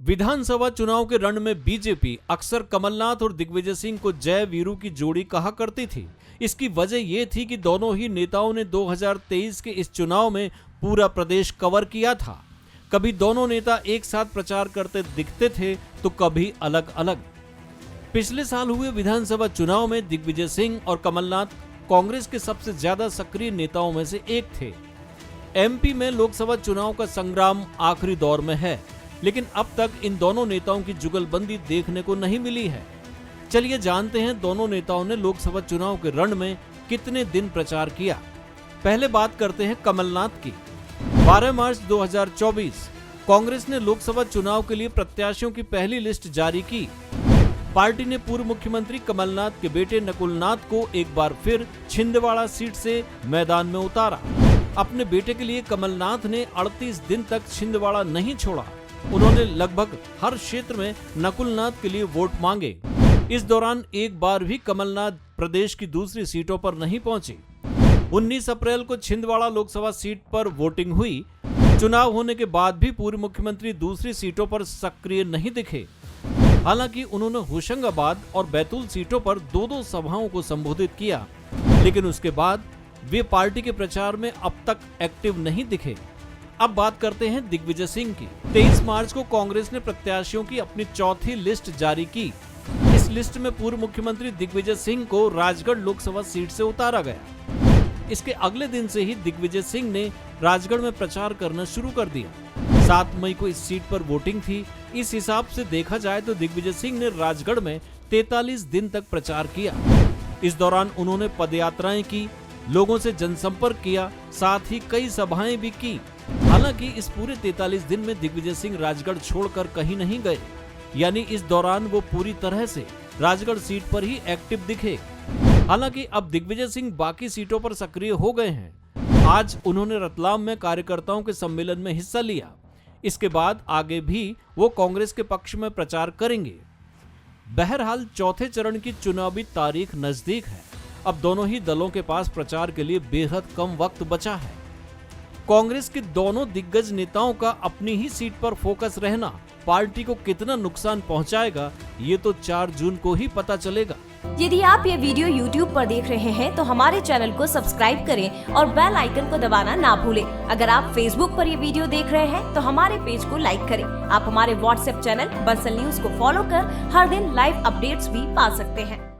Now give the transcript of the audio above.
विधानसभा चुनाव के रण में बीजेपी अक्सर कमलनाथ और दिग्विजय सिंह को जय वीरू की जोड़ी कहा करती थी। इसकी वजह ये थी कि दोनों ही नेताओं ने 2023 के इस चुनाव में पूरा प्रदेश कवर किया था। कभी दोनों नेता एक साथ प्रचार करते दिखते थे तो कभी अलग अलग। पिछले साल हुए विधानसभा चुनाव में दिग्विजय सिंह और कमलनाथ कांग्रेस के सबसे ज्यादा सक्रिय नेताओं में से एक थे। एमपी में लोकसभा चुनाव का संग्राम आखिरी दौर में है, लेकिन अब तक इन दोनों नेताओं की जुगलबंदी देखने को नहीं मिली है। चलिए जानते हैं दोनों नेताओं ने लोकसभा चुनाव के रण में कितने दिन प्रचार किया। पहले बात करते हैं कमलनाथ की। 12 मार्च 2024 कांग्रेस ने लोकसभा चुनाव के लिए प्रत्याशियों की पहली लिस्ट जारी की। पार्टी ने पूर्व मुख्यमंत्री कमलनाथ के बेटे नकुलनाथ को एक बार फिर छिंदवाड़ा सीट से मैदान में उतारा। अपने बेटे के लिए कमलनाथ ने 38 दिन तक छिंदवाड़ा नहीं छोड़ा। उन्होंने लगभग हर क्षेत्र में नकुलनाथ के लिए वोट मांगे। इस दौरान एक बार भी कमलनाथ प्रदेश की दूसरी सीटों पर नहीं पहुंचे। 19 अप्रैल को छिंदवाड़ा लोकसभा सीट पर वोटिंग हुई। चुनाव होने के बाद भी पूर्व मुख्यमंत्री दूसरी सीटों पर सक्रिय नहीं दिखे। हालांकि उन्होंने होशंगाबाद और बैतूल सीटों पर दो सभाओं को संबोधित किया, लेकिन उसके बाद वे पार्टी के प्रचार में अब तक एक्टिव नहीं दिखे। अब बात करते हैं दिग्विजय सिंह की। 23 मार्च को कांग्रेस ने प्रत्याशियों की अपनी चौथी लिस्ट जारी की। इस लिस्ट में पूर्व मुख्यमंत्री दिग्विजय सिंह को राजगढ़ लोकसभा सीट से उतारा गया। इसके अगले दिन से ही दिग्विजय सिंह ने राजगढ़ में प्रचार करना शुरू कर दिया। 7 मई को इस सीट पर वोटिंग थी। इस हिसाब से देखा जाए तो दिग्विजय सिंह ने राजगढ़ में 43 दिन तक प्रचार किया। इस दौरान उन्होंने पदयात्राएं की, लोगों से जनसंपर्क किया, साथ ही कई सभाएं भी की। हालांकि इस पूरे 43 दिन में दिग्विजय सिंह राजगढ़ छोड़कर कहीं नहीं गए, यानी इस दौरान वो पूरी तरह से राजगढ़ सीट पर ही एक्टिव दिखे। हालांकि अब दिग्विजय सिंह बाकी सीटों पर सक्रिय हो गए हैं। आज उन्होंने रतलाम में कार्यकर्ताओं के सम्मेलन में हिस्सा लिया। इसके बाद आगे भी वो कांग्रेस के पक्ष में प्रचार करेंगे। बहरहाल चौथे चरण की चुनावी तारीख नजदीक है। अब दोनों ही दलों के पास प्रचार के लिए बेहद कम वक्त बचा है। कांग्रेस के दोनों दिग्गज नेताओं का अपनी ही सीट पर फोकस रहना पार्टी को कितना नुकसान पहुंचाएगा, ये तो 4 जून को ही पता चलेगा। यदि आप ये वीडियो YouTube पर देख रहे हैं तो हमारे चैनल को सब्सक्राइब करें और बेल आइकन को दबाना ना भूलें। अगर आप Facebook पर ये वीडियो देख रहे हैं तो हमारे पेज को लाइक करें। आप हमारे WhatsApp चैनल बंसल न्यूज को फॉलो कर हर दिन लाइव अपडेट्स भी पा सकते हैं।